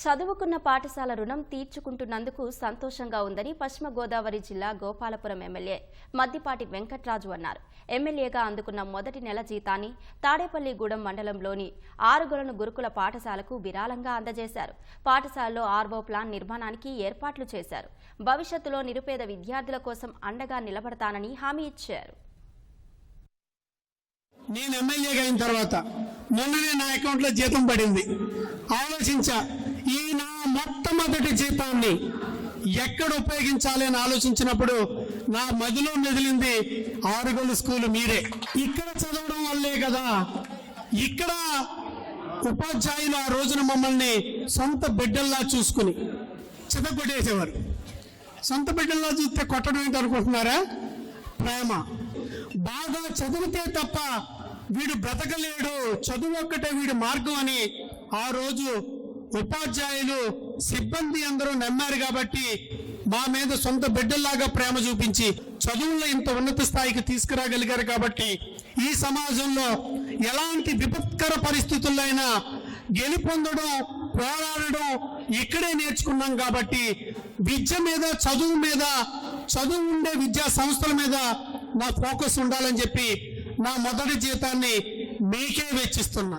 చదువుకున్న పాఠశాల రుణం తీర్చుకుంటున్నందుకు సంతోషంగా ఉందని పశ్చిమ గోదావరి జిల్లా గోపాలపురం ఎమ్మెల్యే మద్దిపాటి వెంకట్రాజు అన్నారు. ఎమ్మెల్యేగా అందుకున్న మొదటి నెల జీతాన్ని తాడేపల్లిగూడెం మండలంలోని ఆరుగొలను గురుకుల పాఠశాలకు విరాళంగా అందజేశారు. పాఠశాలలో ఆర్వో ప్లాన్ నిర్మాణానికి ఏర్పాట్లు చేశారు. భవిష్యత్తులో నిరుపేద విద్యార్థుల కోసం అండగా నిలబడతానని హామీ ఇచ్చారు. నేను ఎమ్మెల్యేగా అయిన తర్వాత మొన్ననే నా అకౌంట్లో జీతం పడింది. ఆలోచించా, ఈ నా మొట్టమొదటి జీతాన్ని ఎక్కడ ఉపయోగించాలి అని ఆలోచించినప్పుడు నా మదిలో మెదిలింది ఆరుగొల స్కూల్ మీరే. ఇక్కడ చదవడం వల్లే కదా, ఇక్కడ ఉపాధ్యాయులు ఆ రోజున మమ్మల్ని సొంత బిడ్డల్లా చూసుకుని చితగొట్టేసేవారు. సొంత బిడ్డల్లా చూస్తే కొట్టడం ఏంటి అనుకుంటున్నారా? ప్రేమ. బాగా చదివితే తప్ప వీడు బ్రతకలేడు, చదువు ఒక్కటే వీడి మార్గం అని ఆ రోజు ఉపాధ్యాయులు సిబ్బంది అందరూ నమ్మారు. కాబట్టి మా మీద సొంత బిడ్డల్లాగా ప్రేమ చూపించి చదువుల్లో ఇంత ఉన్నత స్థాయికి తీసుకురాగలిగారు. కాబట్టి ఈ సమాజంలో ఎలాంటి విపత్కర పరిస్థితుల్లో అయినా గెలుపొందడం, పోరాడడం ఇక్కడే నేర్చుకున్నాం. కాబట్టి విద్య మీద, చదువు ఉండే విద్యా సంస్థల మీద నా ఫోకస్ ఉండాలని చెప్పి నా మొదటి జీతాన్ని మీకే వెచ్చిస్తున్నా.